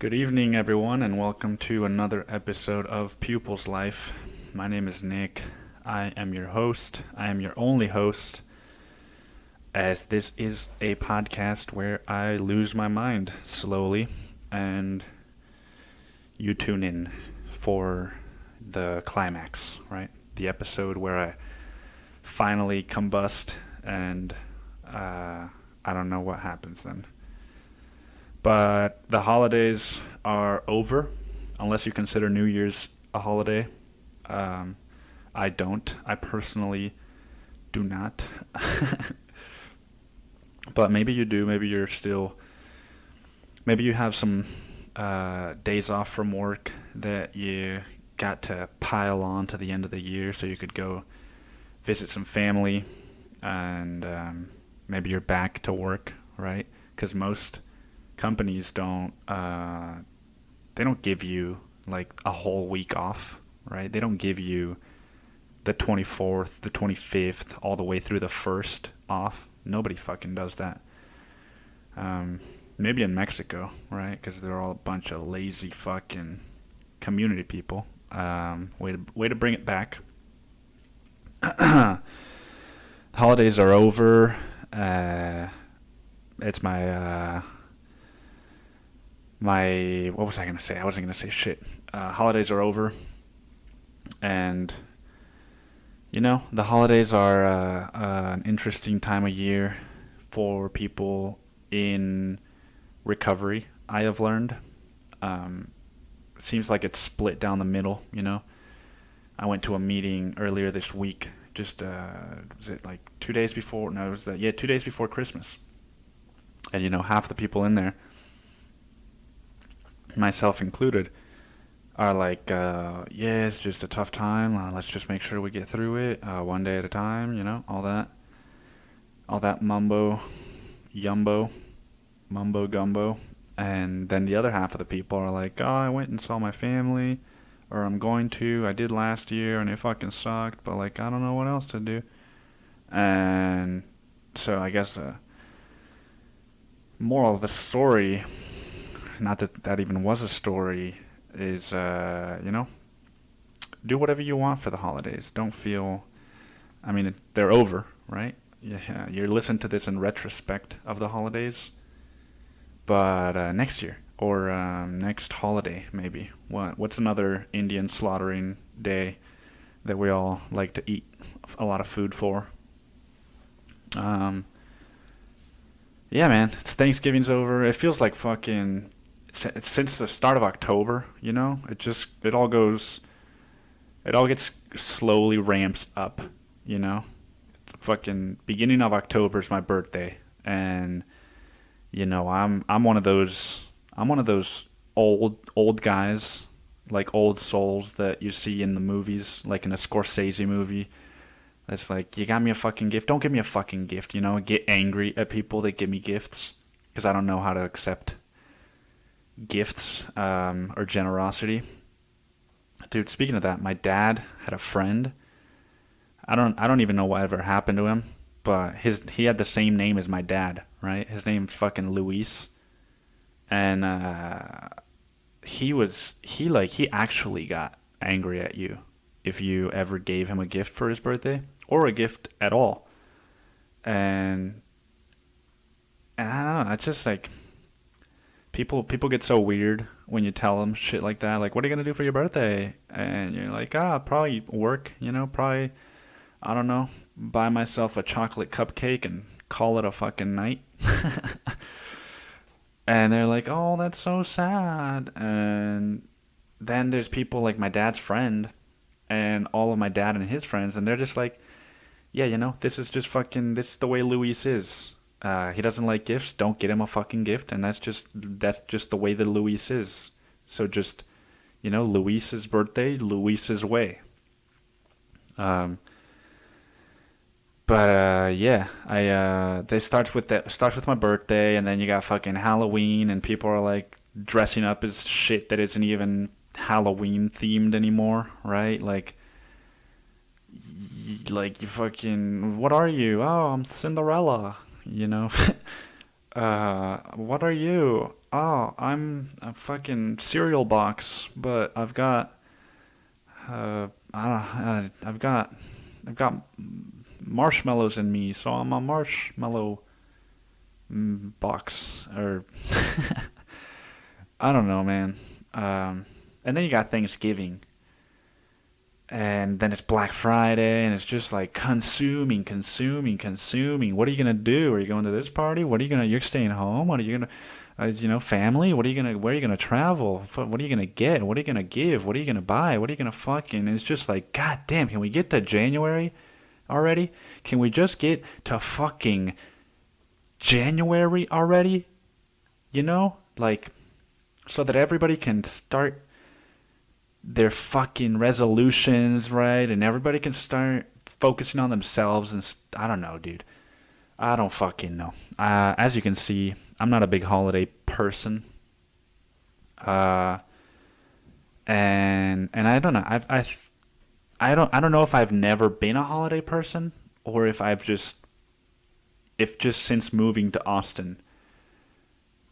Good evening, everyone, and welcome to another episode of Pupil's Life. My name is Nick. I am your host. I am your only host, as this is a podcast where I lose my mind slowly, and you tune in for the climax, right? The episode where I finally combust, and I don't know what happens then. But the holidays are over, unless you consider New Year's a holiday. I don't. I personally do not. But maybe you do. Maybe you're still. Maybe you have some days off from work that you got to pile on to the end of the year so you could go visit some family, and maybe you're back to work, right? Because most companies don't give you like a whole week off, right? They don't give you the 24th, the 25th, all the way through the 1st off. Nobody fucking does that. Maybe in Mexico, right? Because they're all a bunch of lazy fucking community people. Way to bring it back. Holidays are over. It's my what was I gonna say? I wasn't gonna say shit. Holidays are over, and the holidays are an interesting time of year for people in recovery. I have learned. Seems like it's split down the middle. I went to a meeting earlier this week. Just was it like 2 days before? No, it was 2 days before Christmas, and half the people in there, myself included, are like, yeah, it's just a tough time. Let's just make sure we get through it one day at a time, all that mumbo gumbo. And then the other half of the people are like, oh, I went and saw my family, or I did last year, and it fucking sucked, but like, I don't know what else to do. And so I guess moral of the story, not that even was a story, is, do whatever you want for the holidays. Don't feel, they're over, right? Yeah, you're listening to this in retrospect of the holidays, but next year, or next holiday, maybe. What's another Indian slaughtering day that we all like to eat a lot of food for? Yeah, man, Thanksgiving's over. It feels like fucking since the start of October, it all gets slowly ramps up, Fucking beginning of October is my birthday, and I'm one of those old guys, like old souls that you see in the movies, like in a Scorsese movie. That's like, you got me a fucking gift. Don't give me a fucking gift, Get angry at people that give me gifts, because I don't know how to accept gifts or generosity. Dude, speaking of that, my dad had a friend. I don't even know what ever happened to him, but he had the same name as my dad, right? His name's fucking Luis, and he actually got angry at you if you ever gave him a gift for his birthday, or a gift at all. And I don't know, it's just like, People get so weird when you tell them shit like that. Like, what are you going to do for your birthday? And you're like, probably work, probably, I don't know, buy myself a chocolate cupcake and call it a fucking night. And they're like, oh, that's so sad. And then there's people like my dad's friend and all of my dad and his friends, and they're just like, yeah, this is the way Luis is. He doesn't like gifts. Don't get him a fucking gift, and that's just the way that Luis is. So just, Luis's birthday, Luis's way. Yeah, they starts with my birthday, and then you got fucking Halloween, and people are like dressing up as shit that isn't even Halloween themed anymore, right? Like you fucking, what are you? Oh, I'm Cinderella. What are you? oh, I'm a fucking cereal box, but I've got I've got marshmallows in me, so I'm a marshmallow box. Or I don't know, man. And then you got Thanksgiving, and then it's Black Friday, and it's just like consuming, consuming, consuming. What are you gonna do? Are you going to this party? What are you gonna? You're staying home. What are you gonna? Family. What are you gonna? Where are you gonna travel? What are you gonna get? What are you gonna give? What are you gonna buy? What are you gonna fucking? It's just like, god damn. Can we get to January already? Can we just get to fucking January already? Like, so that everybody can start their fucking resolutions, right? And everybody can start focusing on themselves. And I don't know, dude. I don't fucking know. As you can see, I'm not a big holiday person. Uh, and I don't know. I don't know if I've never been a holiday person, or if just since moving to Austin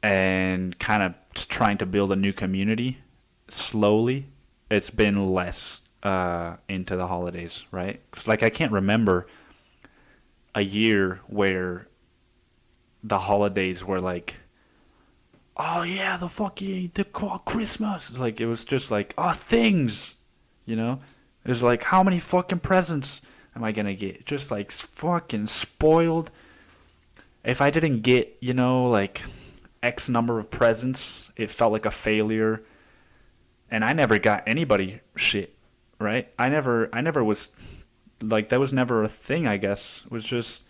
and kind of trying to build a new community slowly, it's been less into the holidays, right? 'Cause, like, I can't remember a year where the holidays were like, oh yeah, the Christmas. Like, it was just like, oh, things, It was like, how many fucking presents am I gonna get? Just like fucking spoiled. If I didn't get, like X number of presents, it felt like a failure. And I never got anybody shit, right? I never was, like, that was never a thing, I guess. It was just,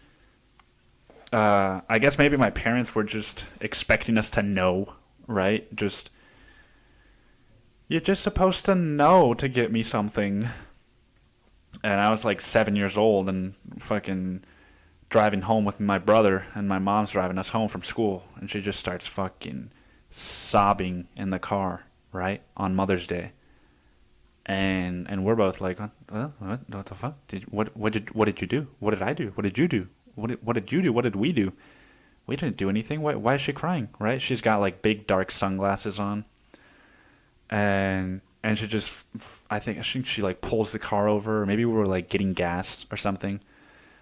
I guess maybe my parents were just expecting us to know, right? You're just supposed to know to get me something. And I was like 7 years old and fucking driving home with my brother, and my mom's driving us home from school, and she just starts fucking sobbing in the car, right, on Mother's Day. And we're both like, what the fuck? What did you do? What did I do? What did you do? What did you do? What did we do? We didn't do anything. Why is she crying? Right? She's got like big dark sunglasses on, and she just, I think she like pulls the car over. Or maybe we were like getting gas or something.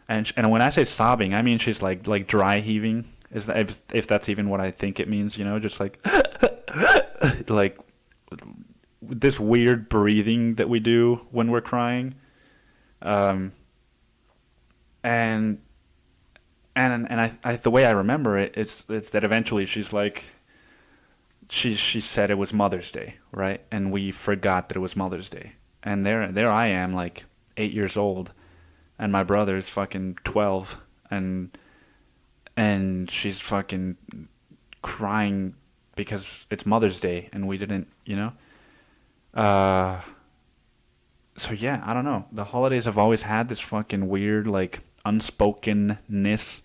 And when I say sobbing, I mean she's like dry heaving. Is that, if that's even what I think it means? Just like like this weird breathing that we do when we're crying. And I the way I remember it, it's that eventually she's like, she said it was Mother's Day, right? And we forgot that it was Mother's Day. And there I am, like 8 years old, and my brother's fucking 12, and she's fucking crying because it's Mother's Day and we didn't, So yeah, I don't know. The holidays have always had this fucking weird, like, unspokenness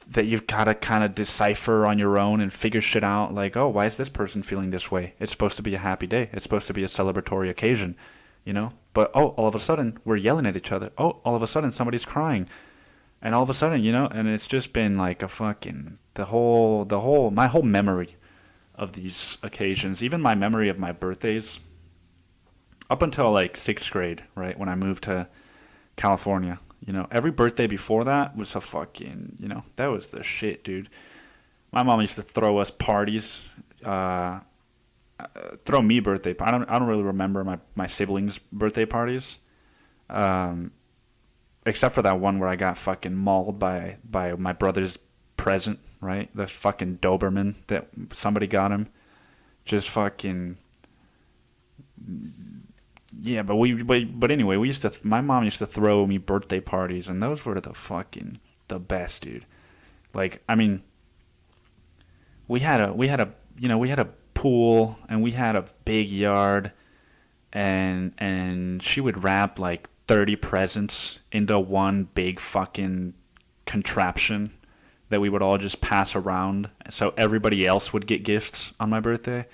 that you've got to kind of decipher on your own and figure shit out. Like, oh, why is this person feeling this way? It's supposed to be a happy day. It's supposed to be a celebratory occasion, But, oh, all of a sudden, we're yelling at each other. Oh, all of a sudden, somebody's crying. And all of a sudden, and it's just been like a fucking, my whole memory of these occasions, even my memory of my birthdays, up until like 6th grade, right, when I moved to California, every birthday before that was a fucking, that was the shit, dude. My mom used to throw us parties, throw me birthday. I don't really remember my siblings' birthday parties, except for that one where I got fucking mauled by my brother's present, right? The fucking Doberman that somebody got him. Just fucking, yeah. But anyway, my mom used to throw me birthday parties, and those were the best, dude. Like, I mean, we had a pool, and we had a big yard, and she would wrap like 30 presents into one big fucking contraption that we would all just pass around, so everybody else would get gifts on my birthday.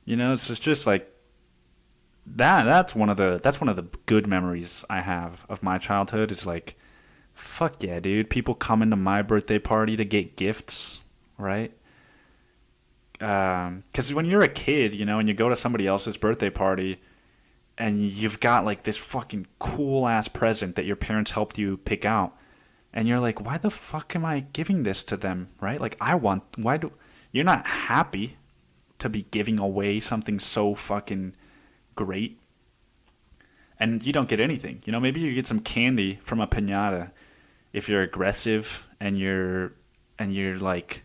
It's just like that. That's one of the good memories I have of my childhood. Is like, fuck yeah, dude. People come into my birthday party to get gifts, right? Because when you're a kid, and you go to somebody else's birthday party and you've got like this fucking cool ass present that your parents helped you pick out, and you're like, why the fuck am I giving this to them, right? Like, you're not happy to be giving away something so fucking great, and you don't get anything. Maybe you get some candy from a piñata if you're aggressive and you're like,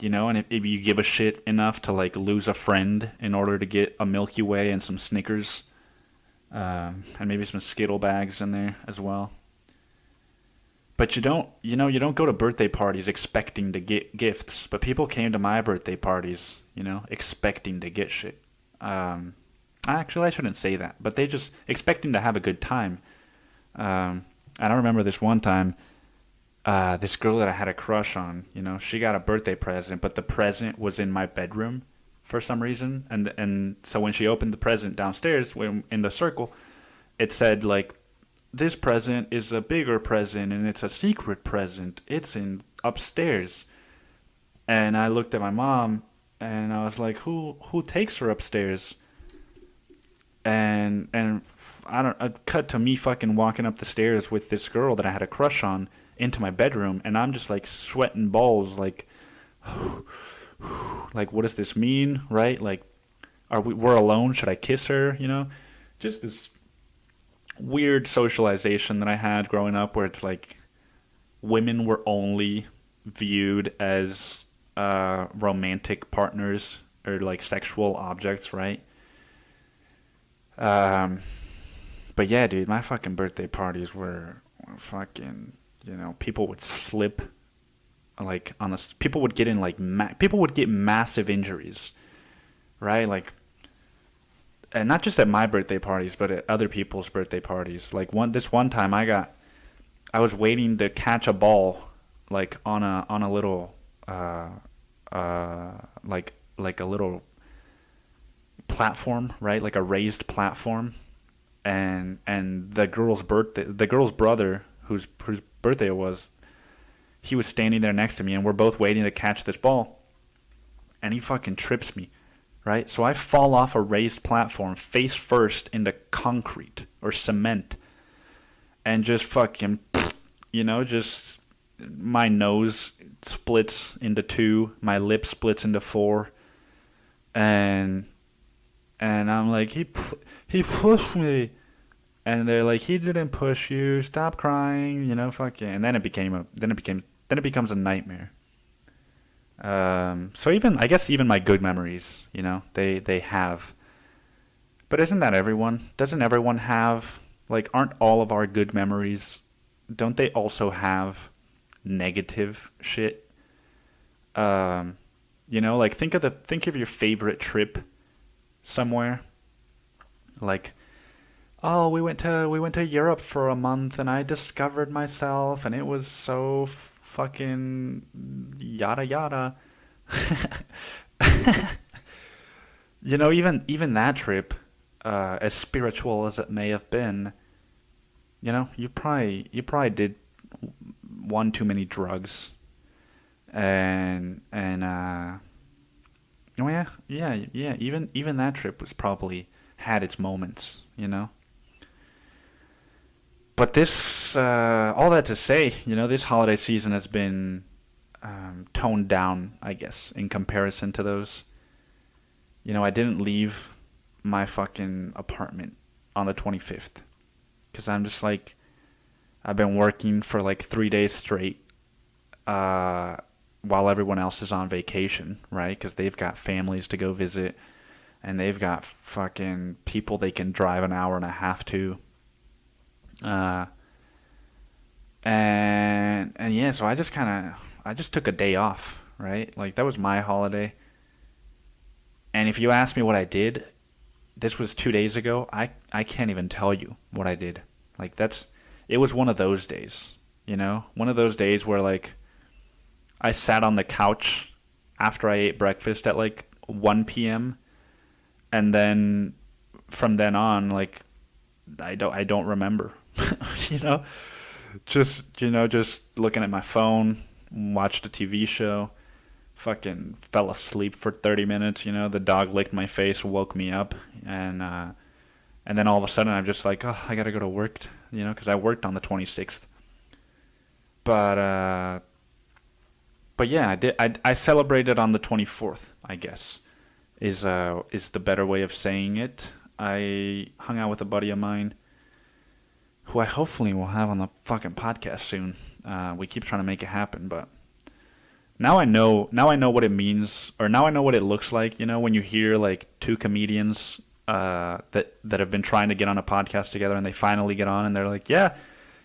and if you give a shit enough to like lose a friend in order to get a Milky Way and some Snickers, and maybe some Skittle bags in there as well. But you don't go to birthday parties expecting to get gifts. But people came to my birthday parties, expecting to get shit. Actually, I shouldn't say that. But they just expecting to have a good time. I don't remember this one time. This girl that I had a crush on, she got a birthday present, but the present was in my bedroom for some reason. And so when she opened the present downstairs, in the circle, it said like, this present is a bigger present and it's a secret present. It's in upstairs. And I looked at my mom and I was like, who takes her upstairs? And cut to me fucking walking up the stairs with this girl that I had a crush on into my bedroom, and I'm just like sweating balls, like like, what does this mean, right? Like, we're alone? Should I kiss her? Just this weird socialization that I had growing up, where it's like women were only viewed as romantic partners or like sexual objects, right? But yeah, dude, my fucking birthday parties were fucking, people would slip like on the, people would get in like, people would get massive injuries, right? Like, and not just at my birthday parties, but at other people's birthday parties. Like this one time I was waiting to catch a ball, like on a little, like a little platform, right? Like a raised platform, and the girl's brother, whose birthday it was, he was standing there next to me, and we're both waiting to catch this ball, and he fucking trips me. Right? So I fall off a raised platform face first into concrete or cement, and just fucking, just my nose splits into two, my lip splits into four, and I'm like, he pushed me, and they're like, he didn't push you, stop crying, fucking, and then it becomes a nightmare. So I guess even my good memories, they have. But isn't that everyone? Doesn't everyone have, like, aren't all of our good memories, don't they also have negative shit? Like think of your favorite trip somewhere. Like, oh, we went to Europe for a month and I discovered myself and it was so fucking yada yada. Even that trip, as spiritual as it may have been, you probably did one too many drugs, and oh yeah. Even that trip was probably had its moments, But this, all that to say, this holiday season has been toned down, I guess, in comparison to those. I didn't leave my fucking apartment on the 25th because I'm just like, I've been working for like 3 days straight while everyone else is on vacation, right? Because they've got families to go visit and they've got fucking people they can drive an hour and a half to. And yeah, so I just took a day off, right? Like, that was my holiday. And if you ask me what I did, this was 2 days ago, I can't even tell you what I did. Like, it was one of those days, one of those days where, like, I sat on the couch after I ate breakfast at like 1 p.m. and then from then on, like, I don't remember. just looking at my phone, watched a TV show, fucking fell asleep for 30 minutes. The dog licked my face, woke me up, and then all of a sudden I'm just like, oh, I gotta go to work, because I worked on the 26th. But yeah, I celebrated on the 24th, I guess, is the better way of saying it. I hung out with a buddy of mine who I hopefully will have on the fucking podcast soon. We keep trying to make it happen, but now I know what it means, or now I know what it looks like, when you hear like two comedians that have been trying to get on a podcast together, and they finally get on, and they're like, yeah,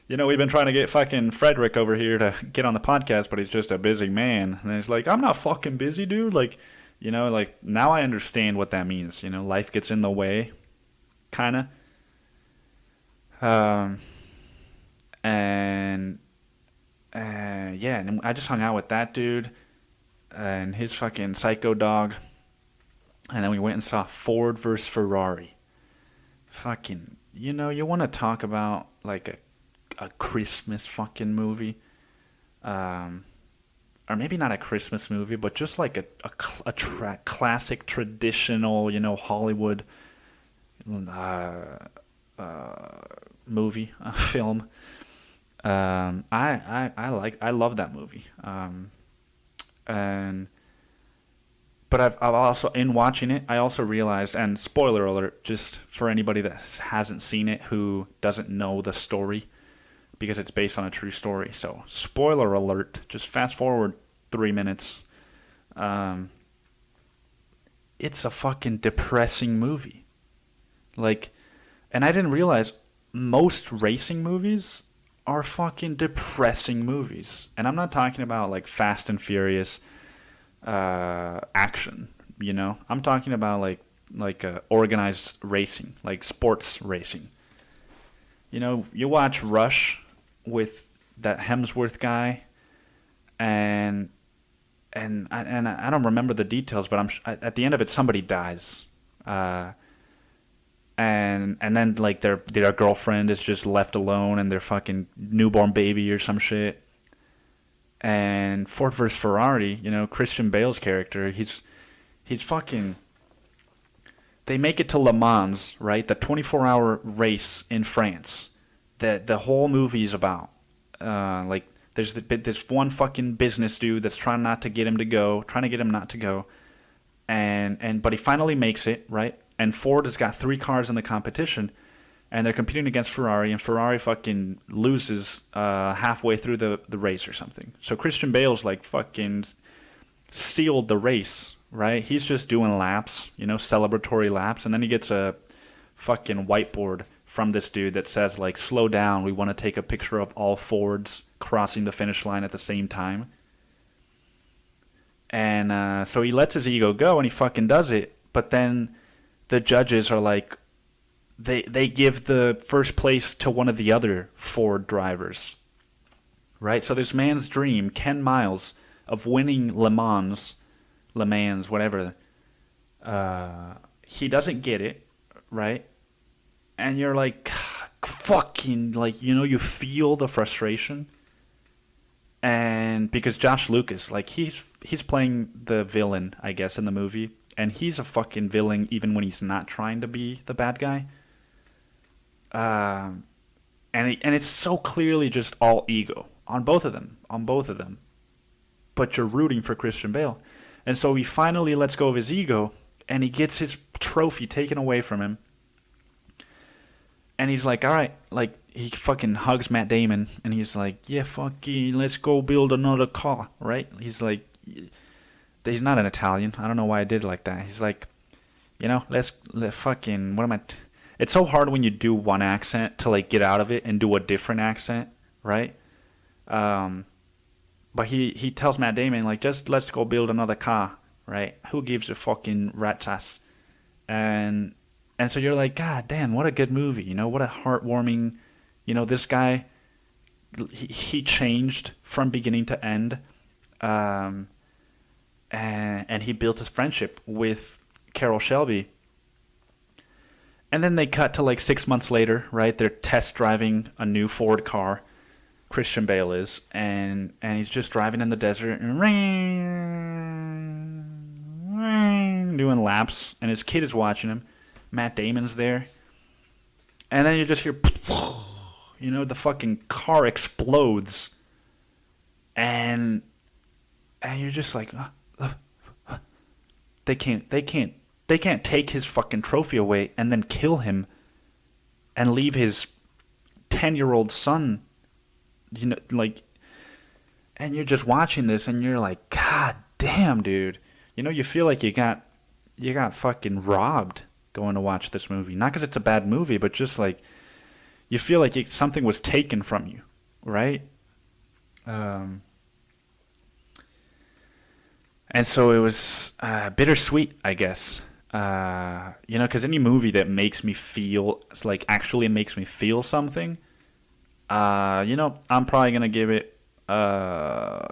we've been trying to get fucking Frederick over here to get on the podcast, but he's just a busy man. And he's like, I'm not fucking busy, dude. Like, like now I understand what that means. Life gets in the way, kind of. And I just hung out with that dude and his fucking psycho dog. And then we went and saw Ford versus Ferrari. Fucking, you want to talk about like a Christmas fucking movie, or maybe not a Christmas movie, but just like a classic traditional, Hollywood movie, film. I love that movie. But I've also, in watching it, I also realized, and spoiler alert, just for anybody that hasn't seen it who doesn't know the story, because it's based on a true story. So, spoiler alert, just fast forward 3 minutes. It's a fucking depressing movie. Like, and I didn't realize most racing movies are fucking depressing movies. And I'm not talking about like Fast and Furious action, I'm talking about like organized racing, like sports racing. You watch Rush with that Hemsworth guy, and I don't remember the details, but at the end of it somebody dies, and then like their girlfriend is just left alone, and their fucking newborn baby or some shit. And Ford vs. Ferrari, Christian Bale's character, he's fucking... They make it to Le Mans, right? The 24-hour race in France that the whole movie is about. Like, there's this one fucking business dude that's trying to get him not to go. But he finally makes it, right? And Ford has got 3 cars in the competition, and they're competing against Ferrari, and Ferrari fucking loses halfway through the race or something. So Christian Bale's like fucking sealed the race, right? He's just doing laps, celebratory laps, and then he gets a fucking whiteboard from this dude that says like, slow down, we want to take a picture of all Fords crossing the finish line at the same time. And so he lets his ego go, and he fucking does it, but then the judges are like, They give the first place to one of the other Ford drivers, right? So this man's dream, Ken Miles, of winning Le Mans, whatever, he doesn't get it, right? And you're like, fucking, like, you feel the frustration. And because Josh Lucas, like, he's playing the villain, I guess, in the movie, and he's a fucking villain even when he's not trying to be the bad guy. And it's so clearly just all ego on both of them. But you're rooting for Christian Bale. And so he finally lets go of his ego, and he gets his trophy taken away from him. And he's like, all right, like, he fucking hugs Matt Damon, and he's like, yeah, fucking, let's go build another car, right? He's like, he's not an Italian. I don't know why I did it like that. He's like, let's fucking, it's so hard when you do one accent to like get out of it and do a different accent, right? But he tells Matt Damon, like, just let's go build another car, right? Who gives a fucking rat's ass? And so you're like, God damn, what a good movie, what a heartwarming, this guy, he changed from beginning to end, and he built his friendship with Carroll Shelby. And then they cut to like 6 months later, right? They're test driving a new Ford car, Christian Bale is, and he's just driving in the desert, and fucking doing laps, and his kid is watching him. Matt Damon's there. And then you just hear, the fucking car explodes. And you're just like, they can't take his fucking trophy away and then kill him and leave his 10-year-old son, and you're just watching this and you're like, God damn, dude. You feel like you got fucking robbed going to watch this movie. Not because it's a bad movie, but just like you feel like something was taken from you, right? And so it was bittersweet, I guess. Because any movie that makes me feel, actually makes me feel something, I'm probably going to give it, a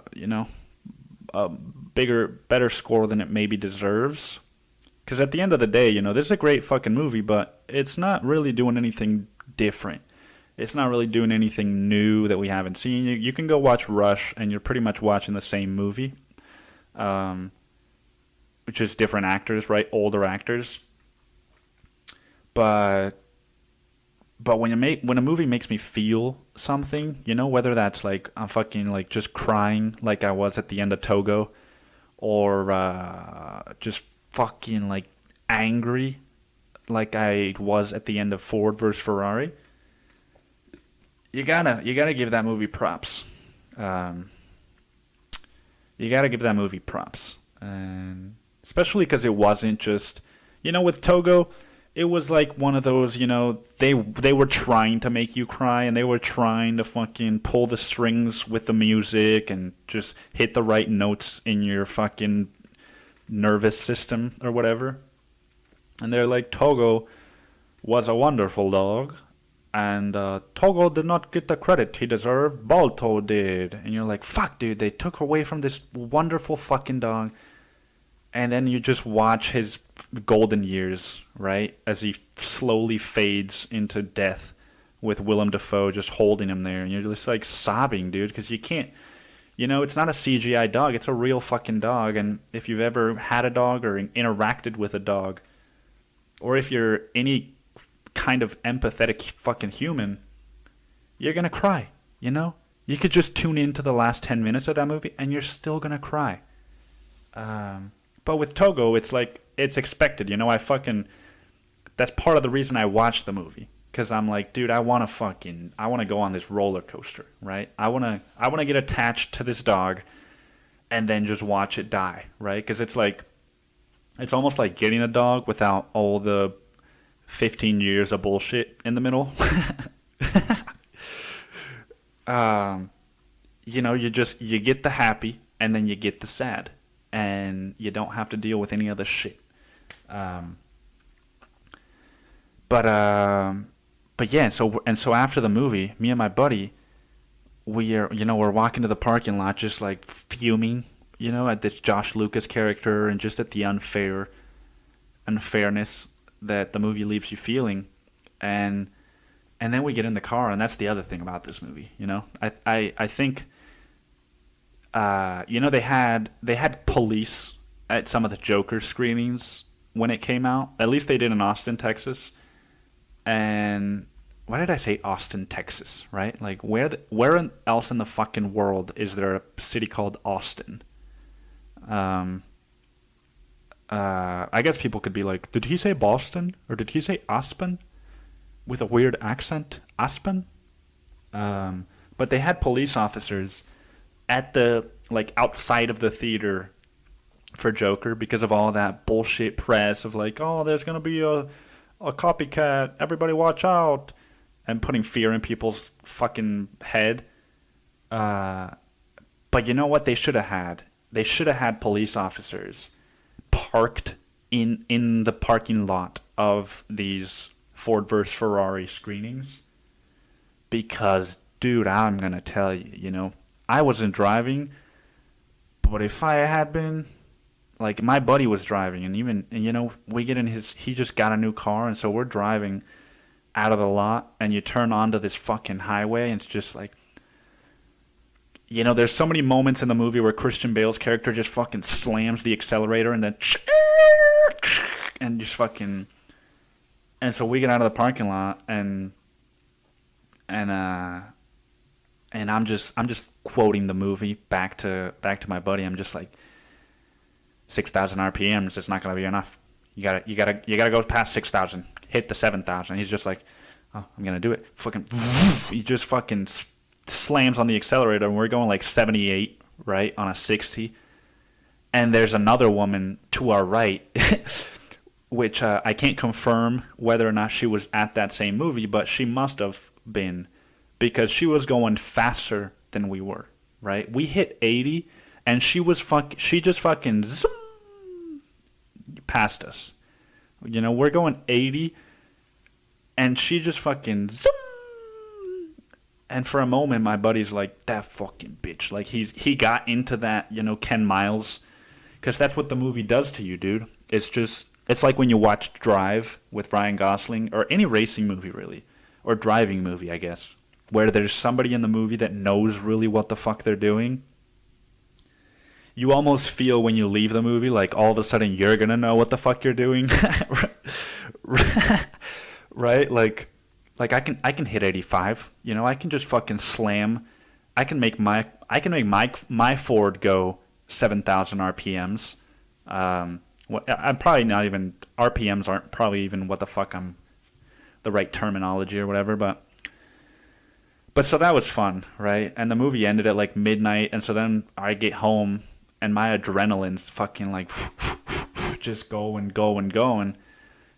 better score than it maybe deserves. Because at the end of the day, this is a great fucking movie, but it's not really doing anything different. It's not really doing anything new that we haven't seen. You can go watch Rush, and you're pretty much watching the same movie. Which is different actors, right? Older actors. But when a movie makes me feel something, whether that's like I'm fucking like just crying like I was at the end of Togo, or just fucking like angry like I was at the end of Ford versus Ferrari, you gotta give that movie props. You gotta give that movie props, and especially because it wasn't just, with Togo, it was like one of those, they were trying to make you cry, and they were trying to fucking pull the strings with the music and just hit the right notes in your fucking nervous system or whatever. And they're like, Togo was a wonderful dog, and Togo did not get the credit he deserved, Balto did. And you're like, fuck, dude, they took away from this wonderful fucking dog. And then you just watch his golden years, right? As he slowly fades into death with Willem Dafoe just holding him there. And you're just like sobbing, dude, because you can't, it's not a CGI dog. It's a real fucking dog. And if you've ever had a dog or interacted with a dog, or if you're any kind of empathetic fucking human, you're going to cry, You could just tune into the last 10 minutes of that movie and you're still going to cry. But with Togo, it's like, it's expected, that's part of the reason I watched the movie. Because I'm like, dude, I want to go on this roller coaster, right? I want to get attached to this dog and then just watch it die, right? Because it's almost like getting a dog without all the 15 years of bullshit in the middle. You get the happy and then you get the sad. And you don't have to deal with any other shit. But yeah, so after the movie, me and my buddy, we're walking to the parking lot just like fuming, at this Josh Lucas character and just at the unfairness that the movie leaves you feeling. And then we get in the car, and that's the other thing about this movie, I think they had police at some of the Joker screenings when it came out. At least they did in Austin, Texas. And why did I say Austin, Texas, right? Like, where else in the fucking world is there a city called Austin? I guess people could be like, did he say Boston? Or did he say Aspen? With a weird accent? Aspen? But they had police officers at the, outside of the theater for Joker because of all that bullshit press of like, oh, there's going to be a copycat, everybody watch out, and putting fear in people's fucking head. But you know what they should have had? They should have had police officers parked in the parking lot of these Ford vs. Ferrari screenings. Because, dude, I'm going to tell you, I wasn't driving, but if I had been, my buddy was driving, and we get in he just got a new car, and so we're driving out of the lot, and you turn onto this fucking highway, and it's just like, there's so many moments in the movie where Christian Bale's character just fucking slams the accelerator, and then and just fucking. And so we get out of the parking lot, and I'm just quoting the movie back to my buddy. I'm just like, 6,000 RPMs. It's not gonna be enough. You gotta go past 6,000. Hit the 7,000. He's just like, oh, I'm gonna do it. Fucking, he just fucking slams on the accelerator, and we're going like 78, right, on a 60. And there's another woman to our right, which I can't confirm whether or not she was at that same movie, but she must have been, because she was going faster than we were, right? We hit 80, and she just fucking zoom past us. You know, we're going 80, and she just fucking zoom. And for a moment, my buddy's like, that fucking bitch. Like, he got into that, you know, Ken Miles, because that's what the movie does to you, dude. It's like when you watch Drive with Ryan Gosling, or any racing movie, really, or driving movie, I guess, where there's somebody in the movie that knows really what the fuck they're doing. You almost feel when you leave the movie like all of a sudden you're gonna know what the fuck you're doing. Right? Like I can hit 85. You know, I can just fucking slam. I can make my Ford go 7,000 RPMs. I'm probably not even, RPMs aren't probably even what the fuck I'm, the right terminology or whatever, but so that was fun, right? And the movie ended at like midnight, and so then I get home and my adrenaline's fucking like just going.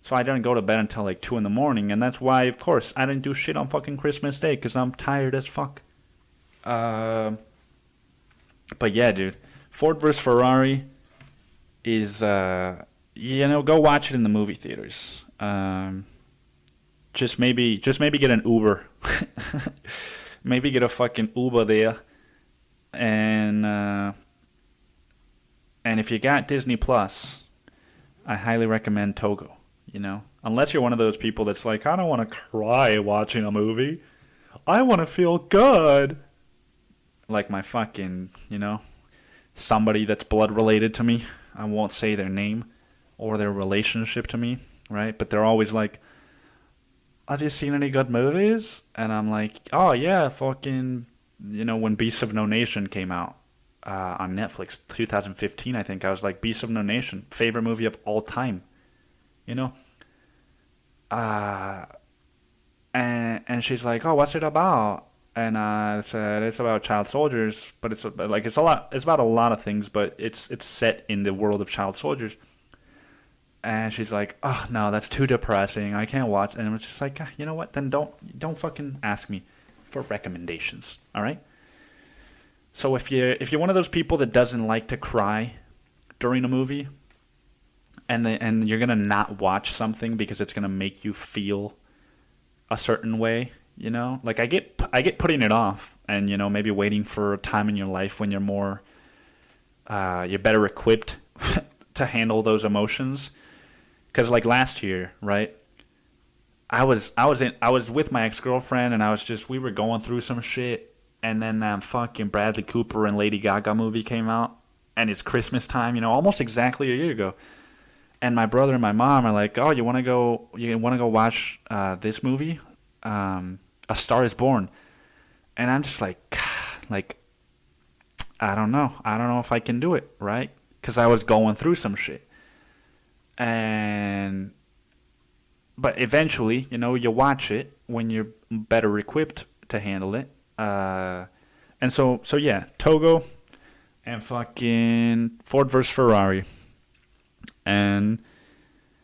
So I didn't go to bed until like 2 in the morning, and that's why, of course, I didn't do shit on fucking Christmas Day, because I'm tired as fuck. But yeah, dude, Ford vs. Ferrari is, you know, go watch it in the movie theaters. Just maybe get an Uber. Maybe get a fucking Uber there. And if you got Disney Plus, I highly recommend Togo. You know, unless you're one of those people that's like, I don't want to cry watching a movie. I want to feel good. Like my fucking, you know, somebody that's blood related to me. I won't say their name or their relationship to me, right? But they're always like, have you seen any good movies? And I'm like, oh yeah, fucking, you know, when Beasts of No Nation came out on Netflix, 2015, I think, I was like, Beasts of No Nation, favorite movie of all time, you know? And she's like, oh, what's it about? And I said, it's about child soldiers, but it's about a lot of things, but it's set in the world of child soldiers. And she's like, oh no, that's too depressing, I can't watch. And I'm just like, you know what, then don't fucking ask me for recommendations, all right? So if you're one of those people that doesn't like to cry during a movie, and you're gonna not watch something because it's gonna make you feel a certain way, you know, like I get putting it off, and, you know, maybe waiting for a time in your life when you're more you're better equipped to handle those emotions. Because like last year, right, I was with my ex-girlfriend, and we were going through some shit, and then that fucking Bradley Cooper and Lady Gaga movie came out, and it's Christmas time, you know, almost exactly a year ago. And my brother and my mom are like, oh, you want to go watch this movie, A Star Is Born? And I'm just like, I don't know if I can do it, right? Because I was going through some shit. But eventually, you know, you watch it when you're better equipped to handle it. And so yeah, Togo and fucking Ford vs. Ferrari. And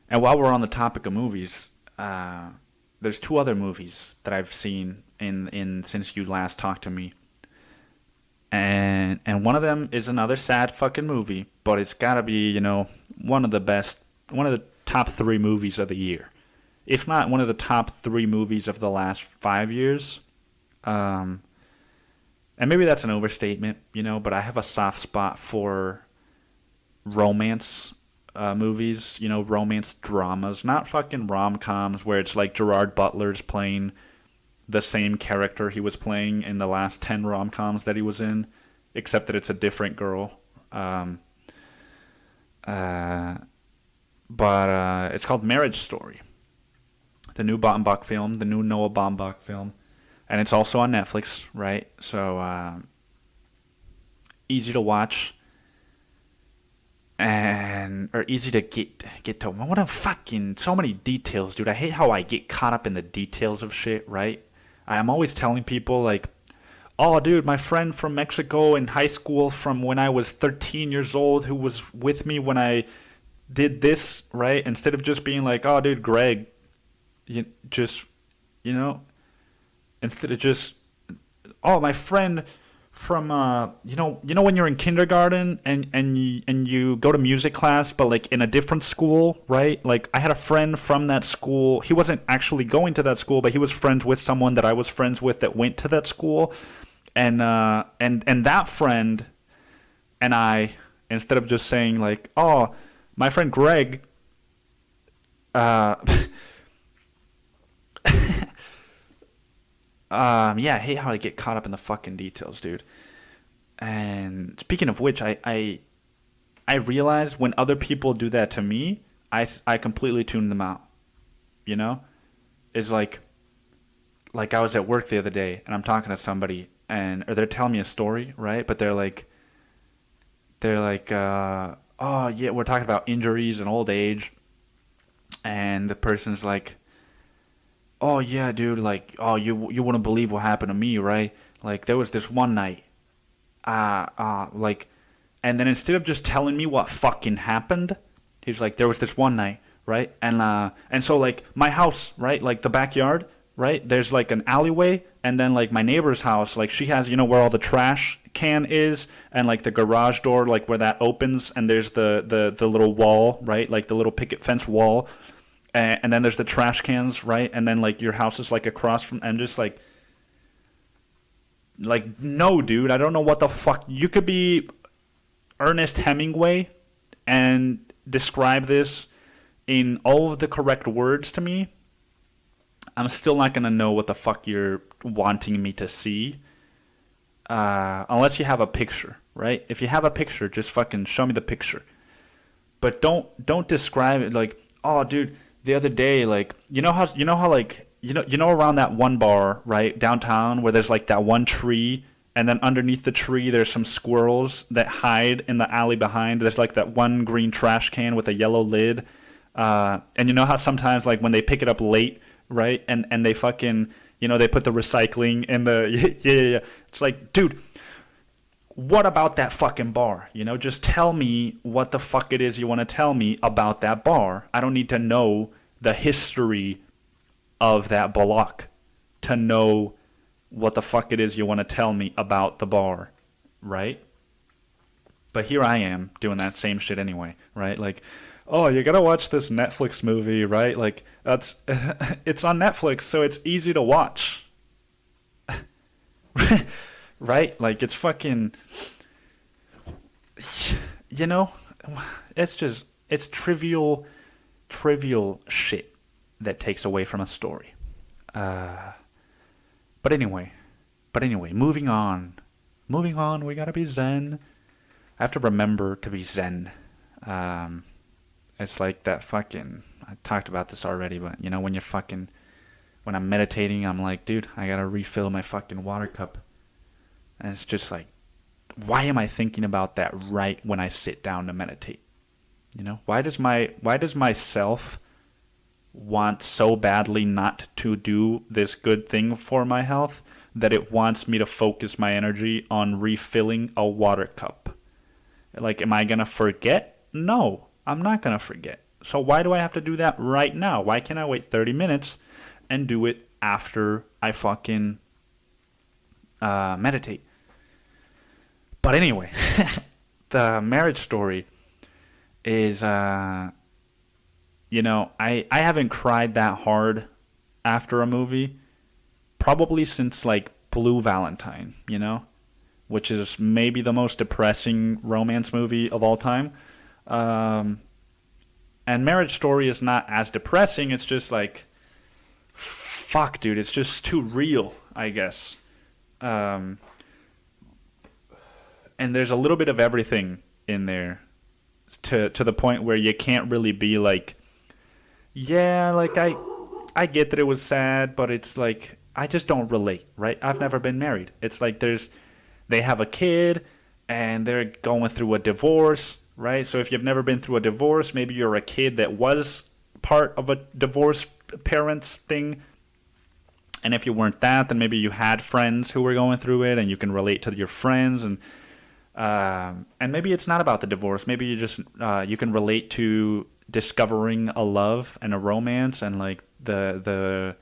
while we're on the topic of movies, there's 2 other movies that I've seen in since you last talked to me. And one of them is another sad fucking movie, but it's gotta be, you know, one of the top 3 movies of the year. If not one of the top 3 movies of the last 5 years. And maybe that's an overstatement, you know, but I have a soft spot for romance movies, you know, romance dramas, not fucking rom-coms where it's like Gerard Butler's playing the same character he was playing in the last 10 rom-coms that he was in, except that it's a different girl. But but it's called Marriage Story. The new Baumbach film, the new Noah Baumbach film. And it's also on Netflix, right? So, easy to watch. Or easy to get to. What a fucking, so many details, dude. I hate how I get caught up in the details of shit, right? I'm always telling people, like, oh, dude, my friend from Mexico in high school from when I was 13 years old who was with me when I did this, right? Instead of just being like, oh, dude, Greg, instead of just, oh, my friend from when you're in kindergarten and you go to music class but like in a different school, right? Like I had a friend from that school. He wasn't actually going to that school, but he was friends with someone that I was friends with that went to that school, and that friend and I, instead of just saying like, oh, my friend Greg I hate how I get caught up in the fucking details, dude. And speaking of which, I realize when other people do that to me, I completely tune them out. You know? It's like I was at work the other day and I'm talking to somebody or they're telling me a story, right? But they're like, oh yeah, we're talking about injuries and old age, and the person's like, oh yeah, dude, like, oh, you wouldn't believe what happened to me, right? Like there was this one night, like, and then instead of just telling me what fucking happened, he's like, there was this one night, right? And so like my house, right, like the backyard, right? There's like an alleyway, and then like my neighbor's house, like she has, where all the trash can is, and like the garage door, like where that opens, and there's the little wall, right? Like the little picket fence wall. And then there's the trash cans, right? And then, like, your house is, like, across from... And just, like, no, dude. I don't know what the fuck... You could be Ernest Hemingway and describe this in all of the correct words to me. I'm still not going to know what the fuck you're wanting me to see. Unless you have a picture, right? If you have a picture, just fucking show me the picture. But don't describe it like, oh, dude... The other day, like, you know how like, around that one bar, right, downtown, where there's like that one tree, and then underneath the tree there's some squirrels that hide in the alley behind. There's like that one green trash can with a yellow lid, and you know how sometimes like when they pick it up late, right, and they fucking, they put the recycling in the yeah. It's like, dude, what about that fucking bar? Just tell me what the fuck it is you want to tell me about that bar. I don't need to know the history of that block to know what the fuck it is you want to tell me about the bar, right? But here I am doing that same shit anyway, right? Like, oh, you gotta watch this Netflix movie, right? Like, it's on Netflix, so it's easy to watch. Right? Like, it's fucking... It's trivial shit that takes away from a story. But anyway, moving on. We gotta be zen. I have to remember to be zen. It's like that fucking... I talked about this already, but, when I'm meditating, I'm like, dude, I gotta refill my fucking water cup. And it's just like, why am I thinking about that right when I sit down to meditate? Why does my self want so badly not to do this good thing for my health that it wants me to focus my energy on refilling a water cup? Like, am I going to forget? No, I'm not going to forget. So why do I have to do that right now? Why can't I wait 30 minutes and do it after I fucking meditate? But anyway, the Marriage Story is, I haven't cried that hard after a movie probably since, like, Blue Valentine, which is maybe the most depressing romance movie of all time. And Marriage Story is not as depressing. It's just like, fuck, dude, it's just too real, I guess. And there's a little bit of everything in there. to the point where you can't really be like, yeah, like I get that it was sad, but it's like I just don't relate, right? I've never been married. It's like they have a kid and they're going through a divorce, right? So if you've never been through a divorce, maybe you're a kid that was part of a divorced parents thing. And if you weren't that, then maybe you had friends who were going through it and you can relate to your friends. And maybe it's not about the divorce. Maybe you can relate to discovering a love and a romance and like the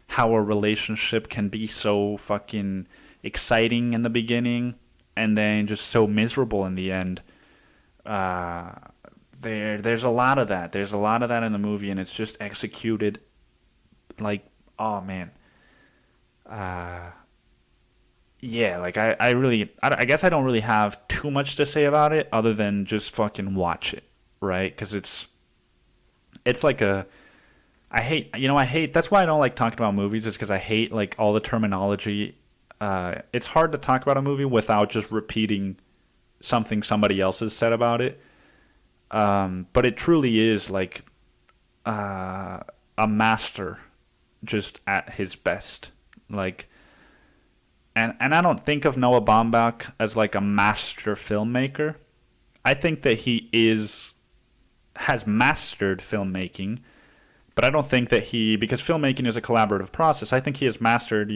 how a relationship can be so fucking exciting in the beginning and then just so miserable in the end. There's a lot of that. There's a lot of that in the movie, and it's just executed like, oh man. Yeah, like I guess I don't really have too much to say about it other than just fucking watch it, right? Because it's like I hate, that's why I don't like talking about movies, is because I hate like all the terminology. It's hard to talk about a movie without just repeating something somebody else has said about it. But it truly is like a master just at his best. Like, and I don't think of Noah Baumbach as like a master filmmaker. I think that he has mastered filmmaking, but I don't think that because filmmaking is a collaborative process, I think he has mastered,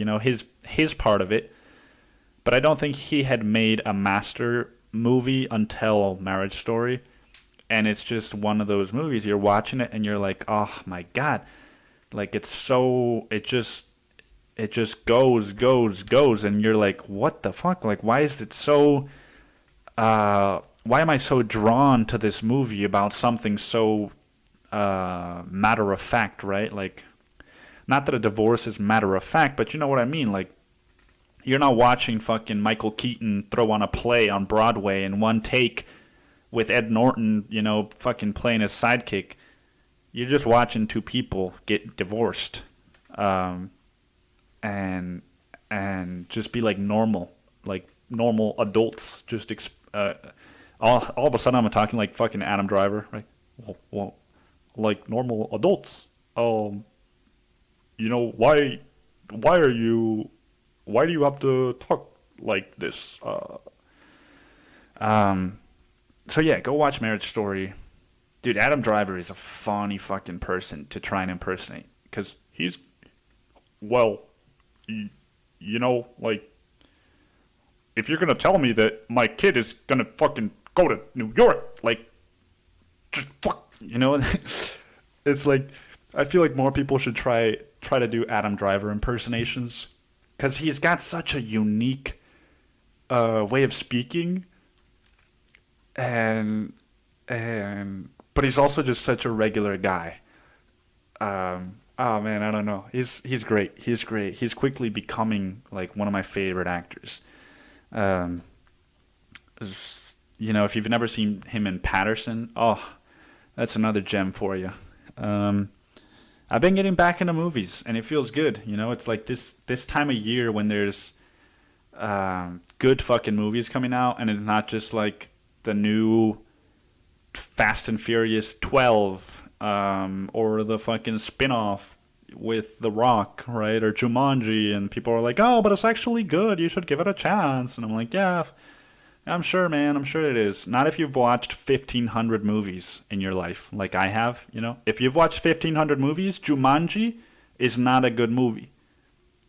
his part of it. But I don't think he had made a master movie until Marriage Story. And it's just one of those movies, you're watching it and you're like, oh my God. Like it just goes, and you're like, what the fuck? Like, why is it so, why am I so drawn to this movie about something so matter of fact, right? Like, not that a divorce is matter of fact, but you know what I mean? Like, you're not watching fucking Michael Keaton throw on a play on Broadway in one take with Ed Norton, fucking playing his sidekick. You're just watching two people get divorced. And just be like normal adults. Just all of a sudden I'm talking like fucking Adam Driver, right? Well, like normal adults. Why do you have to talk like this? So yeah, go watch Marriage Story. Dude, Adam Driver is a funny fucking person to try and impersonate. Because he's, well, like, if you're going to tell me that my kid is going to fucking go to New York, like, just fuck, It's like, I feel like more people should try to do Adam Driver impersonations. Because he's got such a unique way of speaking. But he's also just such a regular guy. Oh man, I don't know. He's great. He's great. He's quickly becoming like one of my favorite actors. If you've never seen him in Patterson, oh, that's another gem for you. I've been getting back into movies, and it feels good. It's like this time of year when there's good fucking movies coming out, and it's not just like the new Fast and Furious 12 or the fucking spin-off with The Rock, right? Or Jumanji, and people are like, oh, but it's actually good. You should give it a chance. And I'm like, yeah, I'm sure, man. I'm sure it is. Not if you've watched 1,500 movies in your life, like I have, If you've watched 1,500 movies, Jumanji is not a good movie.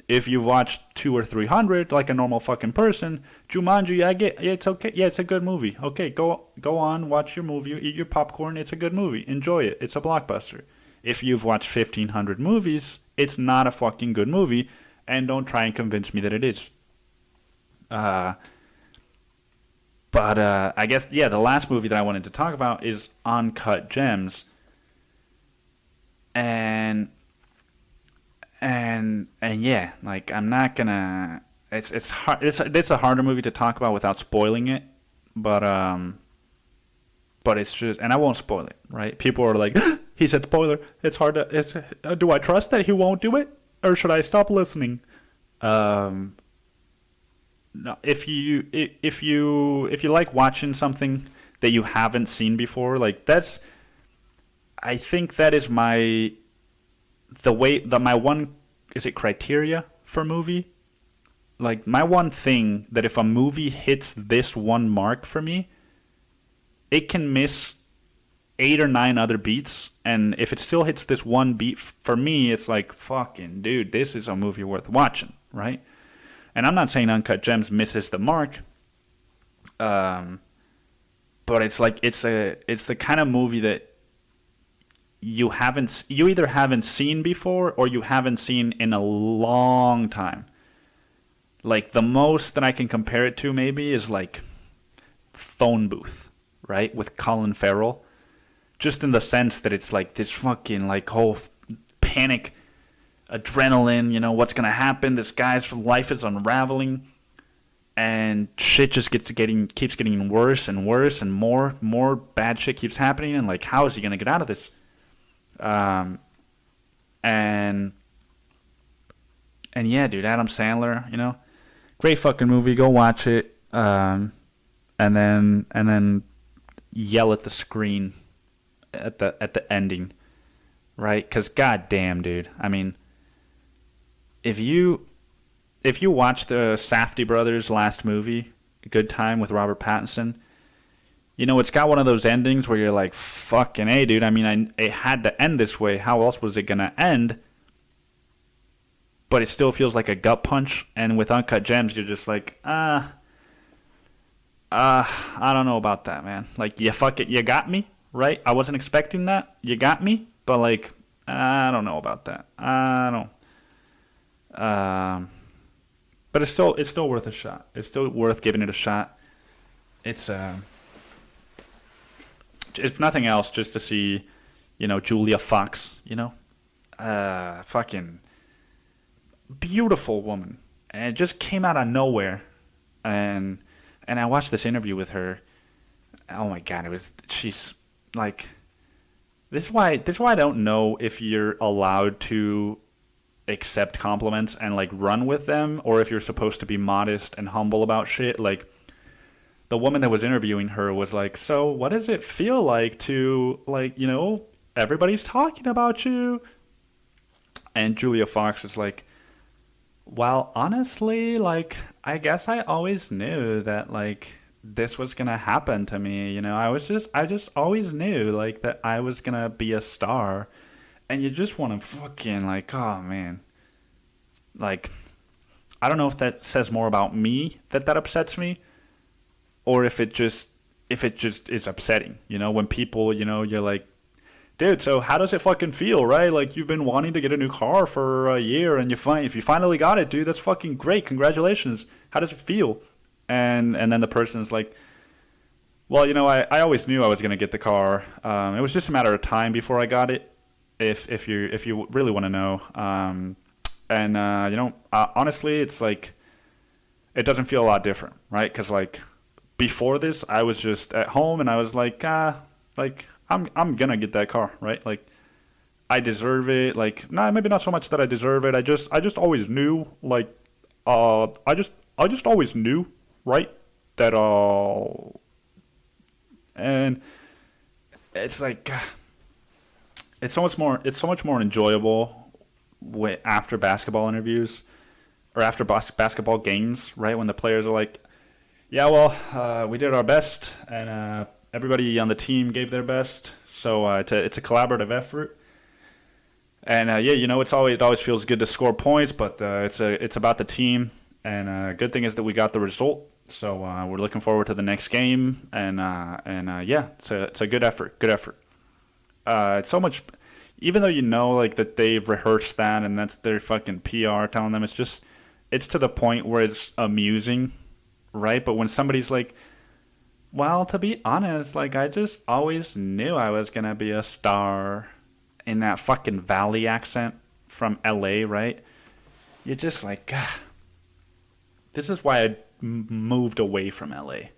If you've watched 200 or 300, like a normal fucking person, Jumanji, it's okay. Yeah, it's a good movie. Okay, go on, watch your movie, eat your popcorn. It's a good movie. Enjoy it. It's a blockbuster. If you've watched 1,500 movies, it's not a fucking good movie, and don't try and convince me that it is. But I guess, yeah, the last movie that I wanted to talk about is Uncut Gems. And yeah, like I'm not gonna. It's hard. It's a harder movie to talk about without spoiling it, but it's just, and I won't spoil it, right? People are like, he said spoiler. It's hard to. Do I trust that he won't do it, or should I stop listening? No, if you like watching something that you haven't seen before. Like I think that is my my one, is it criteria for movie? Like my one thing, that if a movie hits this one mark for me, it can miss 8 or 9 other beats, and if it still hits this one beat, for me, it's like, fucking dude, this is a movie worth watching, right? And I'm not saying Uncut Gems misses the mark, but it's like it's the kind of movie that you either haven't seen before or you haven't seen in a long time. Like the most that I can compare it to maybe is like Phone Booth, right, with Colin Farrell. Just in the sense that it's like this fucking like whole panic, adrenaline, you know, what's going to happen? This guy's life is unraveling, and shit just keeps getting worse and worse, and more bad shit keeps happening, and like, how is he going to get out of this? And yeah, dude, Adam Sandler, you know, great fucking movie. Go watch it. And then yell at the screen at the ending, right? Because goddamn, dude, I mean, if you watch the Safdie brothers' last movie, Good Time with Robert Pattinson, you know, it's got one of those endings where you're like, fucking A, dude, I mean, it had to end this way. How else was it gonna end? But it still feels like a gut punch. And with Uncut Gems, you're just like, I don't know about that, man. Like, you got me, right? I wasn't expecting that. You got me, but like, I don't know about that. I don't. But it's still worth a shot. It's still worth giving it a shot. It's if nothing else, just to see, you know, Julia Fox, you know, fucking beautiful woman, and it just came out of nowhere, and I watched this interview with her. Oh my god, she's like, this is why I don't know if you're allowed to accept compliments and like run with them, or if you're supposed to be modest and humble about shit. Like, the woman that was interviewing her was like, so what does it feel like to, like, you know, everybody's talking about you? And Julia Fox is like, well, honestly, like, I guess I always knew that, like, this was gonna happen to me, you know. I just always knew, like, that I was gonna be a star. And you just want to fucking, like, oh man, like, I don't know if that says more about me that upsets me, or if it just is upsetting, you know, when people, you know, you're like, dude, so how does it fucking feel, right? Like, you've been wanting to get a new car for a year, and if you finally got it, dude, that's fucking great, congratulations. How does it feel? And then the person's like, well, you know, I always knew I was gonna get the car. It was just a matter of time before I got it. If you really want to know, you know, honestly, it's like, it doesn't feel a lot different, right? Because like, before this, I was just at home and I was like, I'm gonna get that car, right? Like, I deserve it. Like, nah, maybe not so much that I deserve it. I just always knew, like, I just always knew, right? That and it's like, it's so much more enjoyable after basketball interviews or after basketball games, right? When the players are like, yeah, well, we did our best, and everybody on the team gave their best, so it's a collaborative effort. And yeah, you know, it always feels good to score points, but it's about the team. And good thing is that we got the result, so we're looking forward to the next game. And yeah, it's a good effort. Good effort. It's so much, even though you know, like, that they've rehearsed that and that's their fucking PR telling them, it's to the point where it's amusing, right? But when somebody's like, well, to be honest, like, I just always knew I was gonna be a star, in that fucking Valley accent from LA, right? You're just like, ah, this is why I moved away from LA.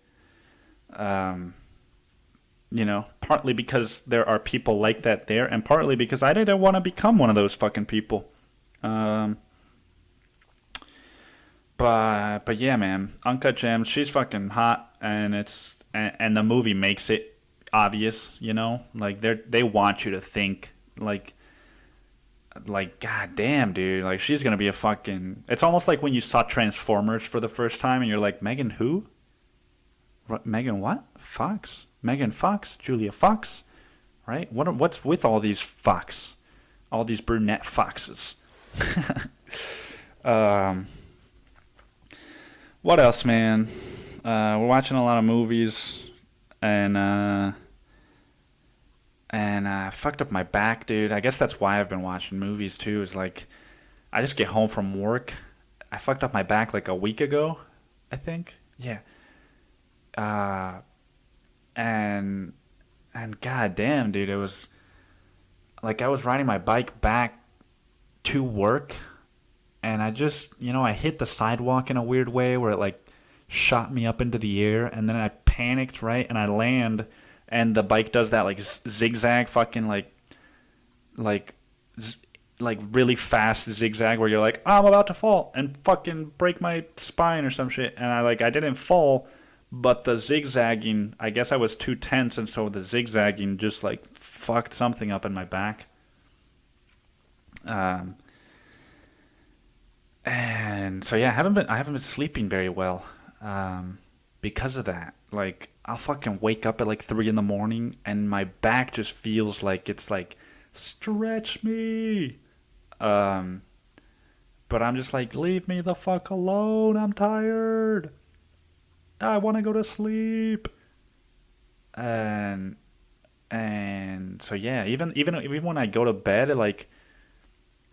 You know, partly because there are people like that there, and partly because I didn't want to become one of those fucking people. But yeah, man, Uncut Gems, she's fucking hot, and it's and the movie makes it obvious, you know, like they want you to think like god damn, dude, like she's gonna be a fucking. It's almost like when you saw Transformers for the first time and you're like, Megan who? Megan what? Fox? Megan Fox? Julia Fox? Right? What's with all these fox? All these brunette foxes. What else, man? We're watching a lot of movies, and I fucked up my back, dude. I guess that's why I've been watching movies too. Is like, I just get home from work. I fucked up my back like a week ago, I think. Yeah. And god damn, dude, it was like I was riding my bike back to work, and I just, I hit the sidewalk in a weird way where it like shot me up into the air, and then I panicked, right, and I land, and the bike does that like zigzag fucking like really fast zigzag where you're like, I'm about to fall and fucking break my spine or some shit, and I didn't fall, but the zigzagging, I guess I was too tense, and so the zigzagging just like fucked something up in my back. And so yeah, I haven't been sleeping very well because of that. Like, I'll fucking wake up at like 3 a.m. and my back just feels like it's like, stretch me. But I'm just like, leave me the fuck alone. I'm tired. I want to go to sleep. And so yeah, even when I go to bed at like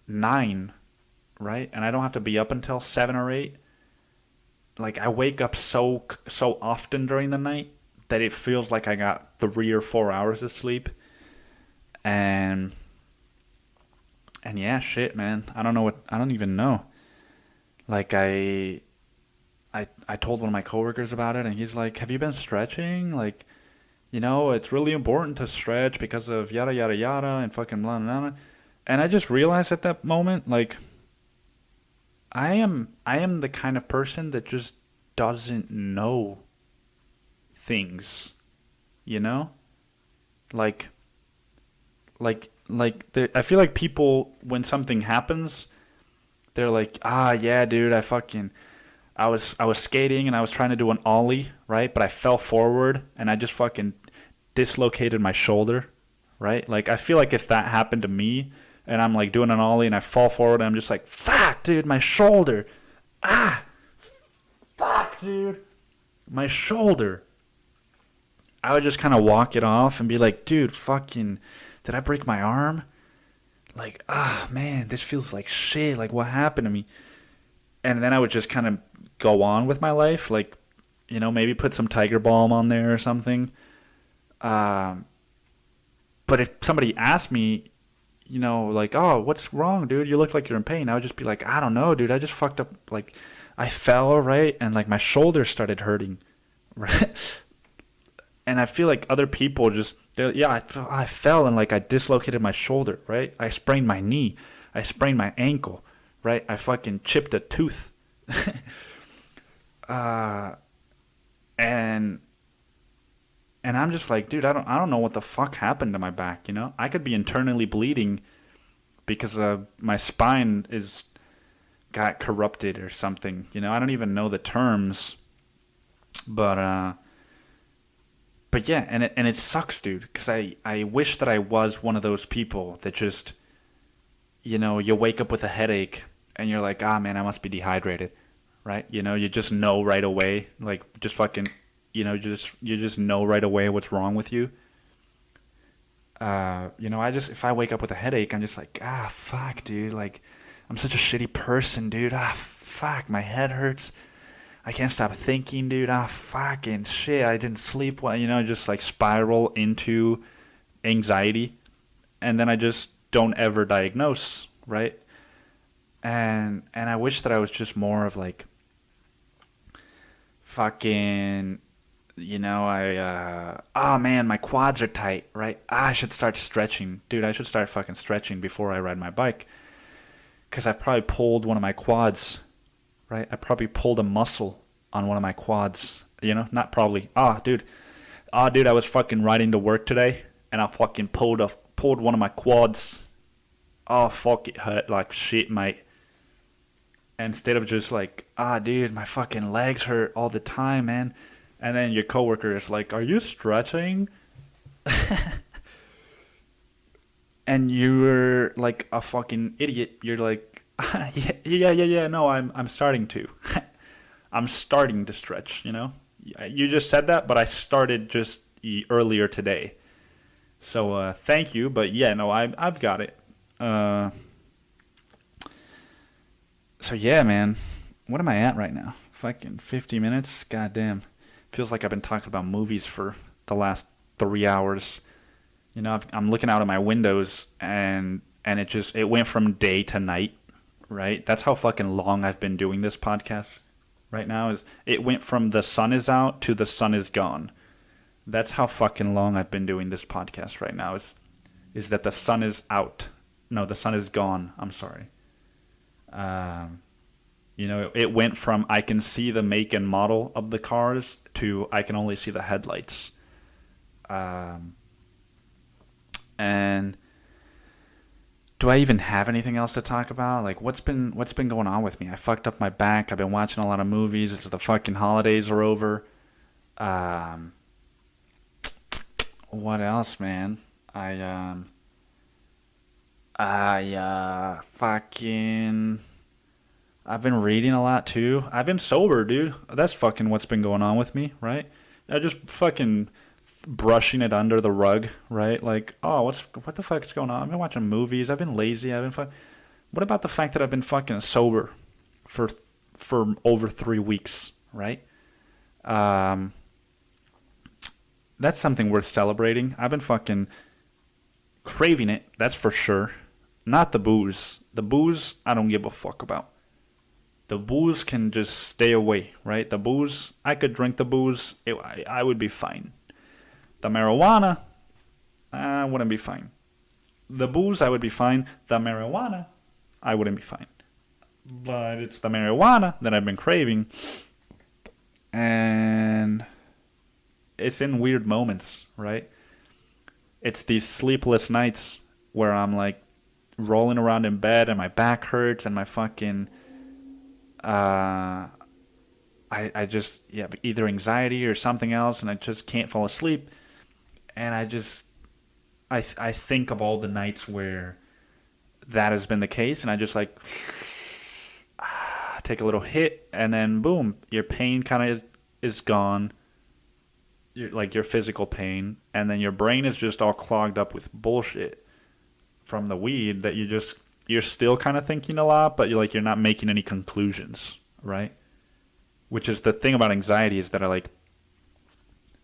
9, right, and I don't have to be up until 7 or 8. Like, I wake up so often during the night that it feels like I got 3 or 4 hours of sleep. And yeah, shit, man. I don't even know. Like, I told one of my coworkers about it, and he's like, have you been stretching? Like, it's really important to stretch because of yada yada yada and fucking blah blah blah. And I just realized at that moment, like, I am the kind of person that just doesn't know things, like I feel like people, when something happens, they're like, yeah, dude, I was skating and I was trying to do an ollie, right? But I fell forward and I just fucking dislocated my shoulder, right? Like, I feel like if that happened to me and I'm like doing an ollie and I fall forward and I'm just like, fuck, dude, my shoulder. Fuck, dude. My shoulder. I would just kind of walk it off and be like, dude, fucking, did I break my arm? Like, man, this feels like shit. Like, what happened to me? And then I would just kind of go on with my life. Like, maybe put some Tiger Balm on there or something. But if somebody asked me, like, oh, what's wrong, dude? You look like you're in pain. I would just be like, I don't know, dude. I just fucked up. Like, I fell, right? And, like, my shoulder started hurting, right? And I feel like other people just, I fell and, like, I dislocated my shoulder, right? I sprained my knee. I sprained my ankle, right? I fucking chipped a tooth. And I'm just like, dude, I don't know what the fuck happened to my back, I could be internally bleeding because my spine got corrupted or something, I don't even know the terms, but yeah, and it sucks, dude, because I wish that I was one of those people that just, you wake up with a headache and you're like, man, I must be dehydrated, right? You just know right away, like, just fucking, you just know right away what's wrong with you. If I wake up with a headache, I'm just like, fuck, dude, like, I'm such a shitty person, dude. Fuck, my head hurts. I can't stop thinking, dude. Fucking shit, I didn't sleep well, just like spiral into anxiety, and then I just don't ever diagnose, right? And I wish that I was just more of like, fucking, man, my quads are tight, right? I should start stretching. Dude, I should start fucking stretching before I ride my bike. Because I've probably pulled one of my quads, right? I probably pulled a muscle on one of my quads, not probably. Dude, Oh, dude, I was fucking riding to work today, and I fucking pulled one of my quads. Oh, fuck, it hurt like shit, mate. Instead of just like, dude, my fucking legs hurt all the time, man. And then your coworker is like, are you stretching? And you're like a fucking idiot. You're like, yeah. No, I'm starting to. I'm starting to stretch. You just said that, but I started just earlier today. So thank you, but yeah, no, I've got it. So yeah, man, what am I at right now? Fucking 50 minutes. Goddamn, feels like I've been talking about movies for the last 3 hours. I'm looking out of my windows, and it went from day to night, right? That's how fucking long I've been doing this podcast right now. Is it went from the sun is out to the sun is gone. That's how fucking long I've been doing this podcast right now. Is that the sun is out? No, the sun is gone. I'm sorry. It went from I can see the make and model of the cars to I can only see the headlights. And do I even have anything else to talk about? Like, what's been going on with me? I fucked up my back. I've been watching a lot of movies. It's the fucking holidays are over. What else, man? Fucking. I've been reading a lot too. I've been sober, dude. That's fucking what's been going on with me, right? I just fucking brushing it under the rug, right? Like, oh, what the fuck's going on? I've been watching movies. I've been lazy. What about the fact that I've been fucking sober for over 3 weeks, right? That's something worth celebrating. I've been fucking craving it, that's for sure. Not the booze. The booze, I don't give a fuck about. The booze can just stay away, right? The booze, I could drink the booze. I would be fine. The marijuana, I wouldn't be fine. The booze, I would be fine. The marijuana, I wouldn't be fine. But it's the marijuana that I've been craving. And it's in weird moments, right? It's these sleepless nights where I'm like rolling around in bed and my back hurts and my fucking I just either anxiety or something else, and I just can't fall asleep. And I think of all the nights where that has been the case, and I just like take a little hit, and then boom, your pain kind of is gone. Your physical pain, and then your brain is just all clogged up with bullshit from the weed that you're still kind of thinking a lot, but you're not making any conclusions, right? Which is the thing about anxiety, is that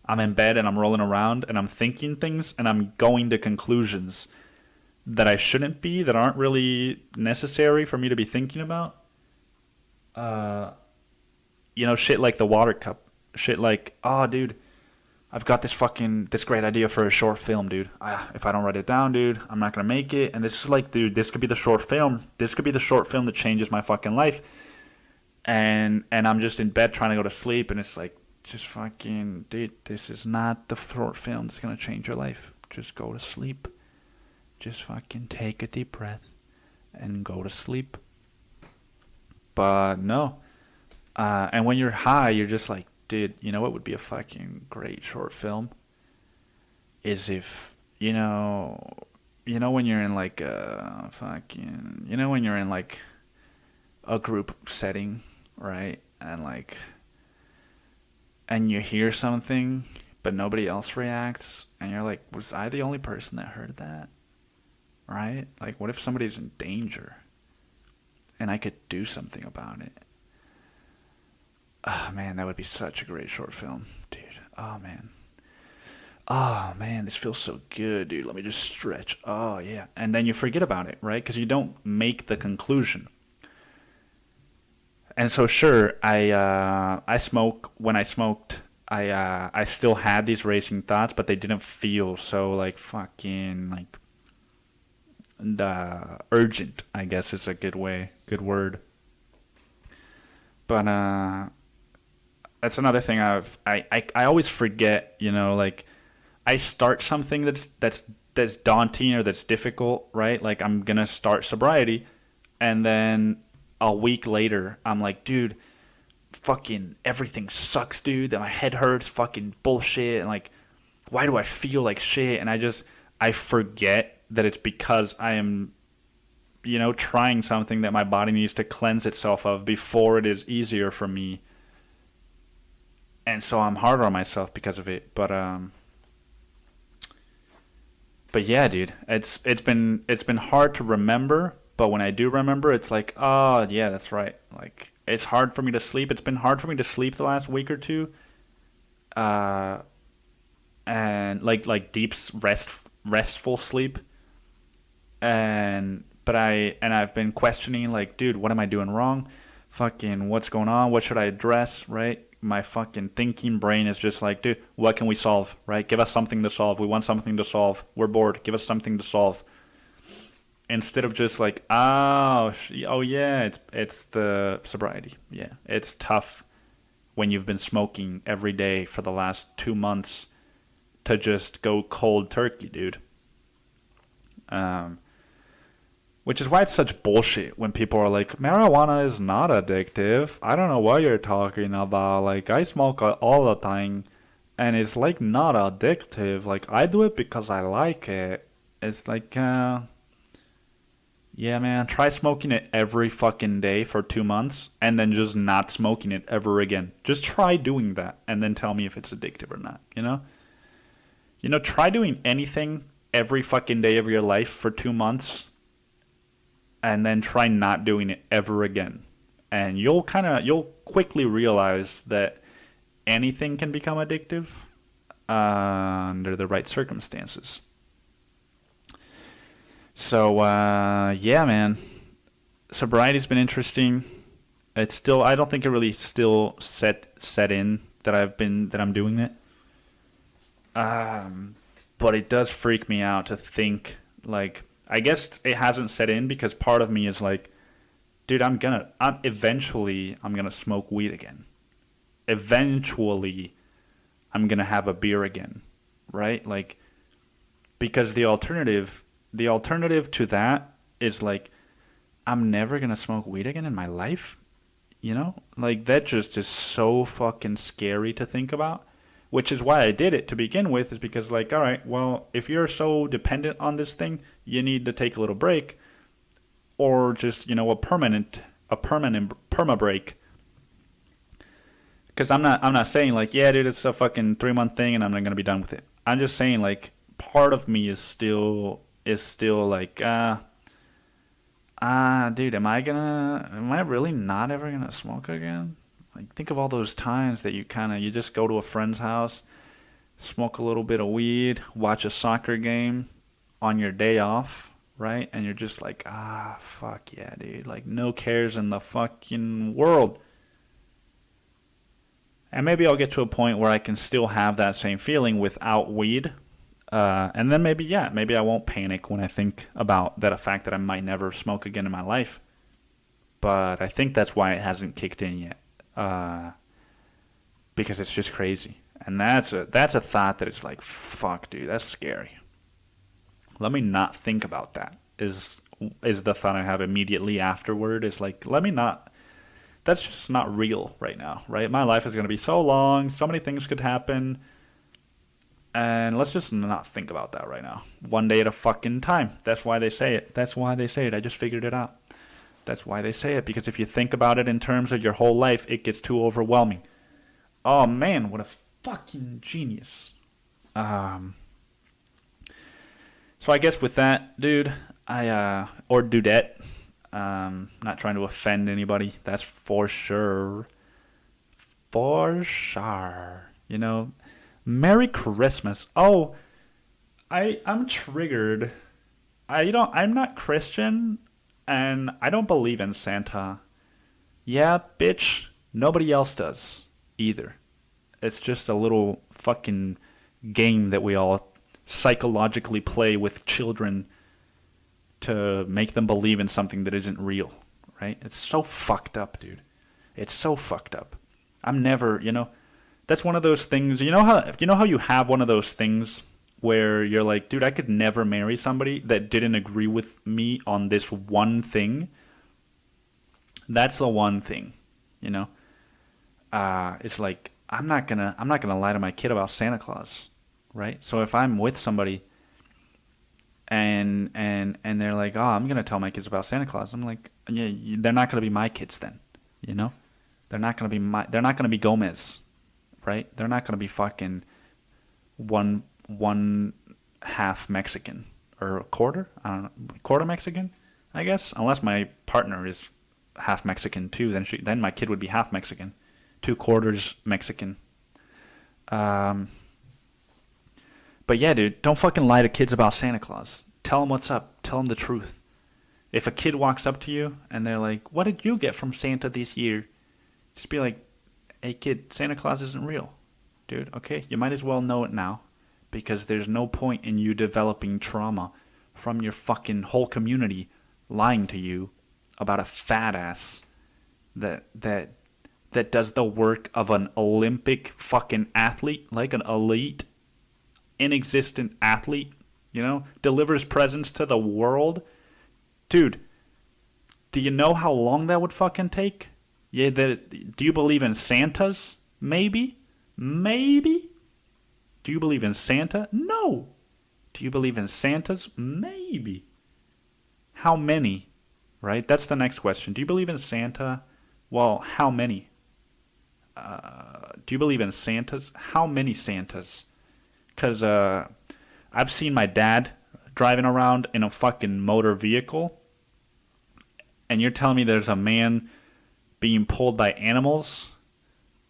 I'm in bed and I'm rolling around and I'm thinking things and I'm going to conclusions that I shouldn't be, that aren't really necessary for me to be thinking about. Shit like the water cup. Shit like, oh, dude, I've got this great idea for a short film, dude. If I don't write it down, dude, I'm not going to make it. And this is like, dude, this could be the short film. This could be the short film that changes my fucking life. And I'm just in bed trying to go to sleep, and it's like, just fucking, dude, this is not the short film that's going to change your life. Just go to sleep. Just fucking take a deep breath and go to sleep. But no. And when you're high, you're just like, dude, you know what would be a fucking great short film? Is if, when you're in like a fucking, when you're in like a group setting, right? And you hear something, but nobody else reacts, and you're like, was I the only person that heard that? Right? Like, what if somebody's in danger and I could do something about it? Oh, man, that would be such a great short film, dude. Oh, man. Oh, man, this feels so good, dude. Let me just stretch. Oh, yeah. And then you forget about it, right? Because you don't make the conclusion. And so, sure, I smoke. When I smoked, I still had these racing thoughts, but they didn't feel so, like, fucking, like, urgent, I guess is a good word. But, that's another thing I always forget, like I start something that's daunting or that's difficult, right? Like I'm gonna start sobriety, and then a week later I'm like, dude, fucking everything sucks, dude. That my head hurts, fucking bullshit, and like, why do I feel like shit? And I forget that it's because I am, trying something that my body needs to cleanse itself of before it is easier for me. And so I'm harder on myself because of it. But yeah, dude, it's been hard to remember, but when I do remember, it's like, oh yeah, that's right. Like it's hard for me to sleep. It's been hard for me to sleep the last week or two. Uh and like deep restful sleep. I've been questioning, like, dude, what am I doing wrong? Fucking what's going on? What should I address, right? My fucking thinking brain is just like, dude, what can we solve, right? Give us something to solve. We want something to solve. We're bored. Give us something to solve. Instead of just like, oh yeah, it's the sobriety. Yeah, it's tough when you've been smoking every day for the last 2 months to just go cold turkey, dude. Which is why it's such bullshit when people are like, marijuana is not addictive. I don't know what you're talking about. Like, I smoke all the time, and it's, like, not addictive. Like, I do it because I like it. It's like, yeah, man, try smoking it every fucking day for 2 months, and then just not smoking it ever again. Just try doing that, and then tell me if it's addictive or not, try doing anything every fucking day of your life for 2 months, and then try not doing it ever again. And you'll quickly realize that anything can become addictive under the right circumstances. So, yeah, man. Sobriety's been interesting. It's still, I don't think it really still set in that I'm doing it. But it does freak me out to think, like, I guess it hasn't set in because part of me is like, dude, eventually I'm gonna smoke weed again. Eventually I'm gonna have a beer again, right? Like, because the alternative to that is like, I'm never gonna smoke weed again in my life. Like that just is so fucking scary to think about. Which is why I did it to begin with, is because, like, all right, well, if you're so dependent on this thing, you need to take a little break, or just, a permanent perma break. Because I'm not saying like, yeah, dude, it's a fucking 3 month thing, and I'm not gonna be done with it. I'm just saying, like, part of me is still like, dude, am I really not ever gonna smoke again? Like, think of all those times that you just go to a friend's house, smoke a little bit of weed, watch a soccer game on your day off, right? And you're just like, fuck yeah, dude. Like, no cares in the fucking world. And maybe I'll get to a point where I can still have that same feeling without weed. And then maybe I won't panic when I think about that fact that I might never smoke again in my life. But I think that's why it hasn't kicked in yet. Because it's just crazy, and that's a thought that is like, fuck, dude, that's scary. Let me not think about that. Is the thought I have immediately afterward? Is like, let me not. That's just not real right now, right? My life is gonna be so long. So many things could happen, and let's just not think about that right now. One day at a fucking time. That's why they say it. I just figured it out. That's why they say it, because if you think about it in terms of your whole life, it gets too overwhelming. Oh man, what a fucking genius. So I guess with that, dude, or dudette, not trying to offend anybody, that's for sure. For sure. Merry Christmas. Oh, I'm triggered. I'm not Christian. And I don't believe in Santa. Yeah, bitch, nobody else does either. It's just a little fucking game that we all psychologically play with children to make them believe in something that isn't real, right? It's so fucked up, dude. It's so fucked up. I'm never, that's one of those things. You know how you have one of those things where you're like, dude, I could never marry somebody that didn't agree with me on this one thing. That's the one thing, It's like I'm not gonna lie to my kid about Santa Claus, right? So if I'm with somebody and they're like, oh, I'm gonna tell my kids about Santa Claus, I'm like, yeah, they're not gonna be my kids then, They're not gonna be Gomez, right? They're not gonna be fucking one half Mexican or a quarter. I don't know, quarter Mexican, I guess, unless my partner is half Mexican too. Then my kid would be half Mexican, 2/4 Mexican. But yeah, dude, don't fucking lie to kids about Santa Claus. Tell them what's up. Tell them the truth. If a kid walks up to you and they're like, "What did you get from Santa this year?" Just be like, "Hey kid, Santa Claus isn't real, dude. Okay, you might as well know it now, because there's no point in you developing trauma from your fucking whole community lying to you about a fat ass that does the work of an Olympic fucking athlete, like an elite, inexistent athlete, delivers presents to the world. Dude, do you know how long that would fucking take? Yeah, do you believe in Santas? Maybe? Do you believe in Santa? No. Do you believe in Santas? Maybe. How many? Right? That's the next question. Do you believe in Santa? Well, how many? Do you believe in Santas? How many Santas? Because I've seen my dad driving around in a fucking motor vehicle, and you're telling me there's a man being pulled by animals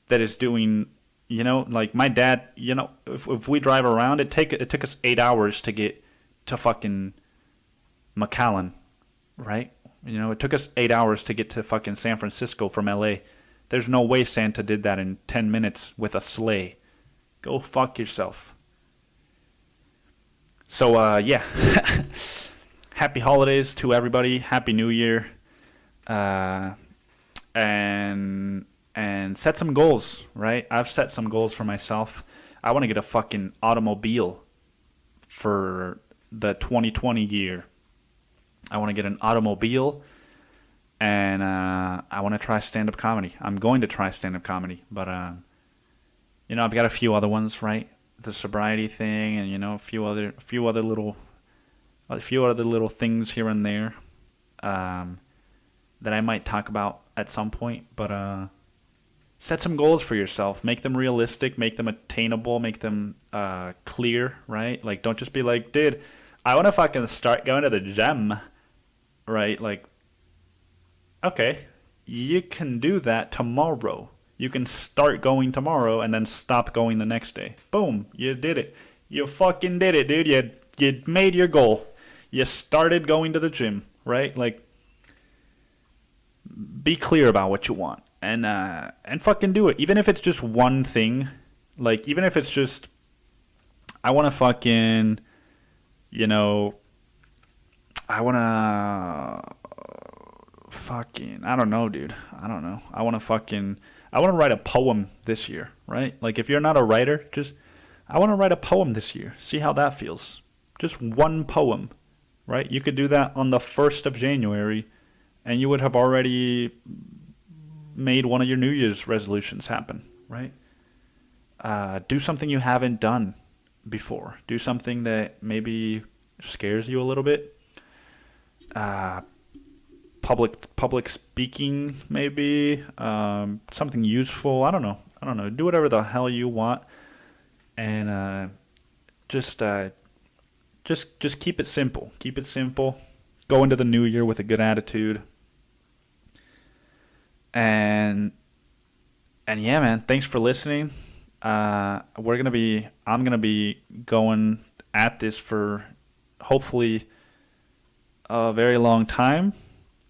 that is doing, like my dad, if we drive around, it took us 8 hours to get to fucking McAllen, right? It took us 8 hours to get to fucking San Francisco from LA. There's no way Santa did that in 10 minutes with a sleigh. Go fuck yourself. So, yeah. Happy holidays to everybody. Happy New Year. And set some goals, right? I've set some goals for myself. I want to get a fucking automobile for the 2020 year. I want to get an automobile, and I want to try stand-up comedy. I'm going to try stand-up comedy, but I've got a few other ones, right? The sobriety thing, and a few other little things here and there that I might talk about at some point. But set some goals for yourself. Make them realistic. Make them attainable. Make them clear, right? Like, don't just be like, dude, I want to fucking start going to the gym, right? Like, okay, you can do that tomorrow. You can start going tomorrow and then stop going the next day. Boom, you did it. You fucking did it, dude. You made your goal. You started going to the gym, right? Like, be clear about what you want and fucking do it. Even if it's just one thing, like, even if it's just, I want to fucking, I want to fucking, I don't know, dude. I don't know. I want to write a poem this year, right? Like, if you're not a writer, I want to write a poem this year. See how that feels. Just one poem, right? You could do that on the 1st of January, and you would have already made one of your New Year's resolutions happen, right? Do something you haven't done before. Do something that maybe scares you a little bit. Public speaking, maybe. Something useful. I don't know. Do whatever the hell you want, and just keep it simple. Keep it simple. Go into the new year with a good attitude. And yeah, man. Thanks for listening. I'm gonna be going at this for hopefully a very long time.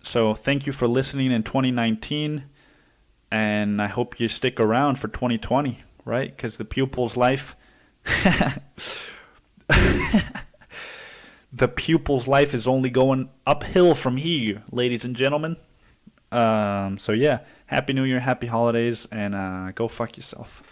So thank you for listening in 2019, and I hope you stick around for 2020, right? Because the pupil's life, the pupil's life is only going uphill from here, ladies and gentlemen. So yeah, happy New Year, happy holidays, and go fuck yourself.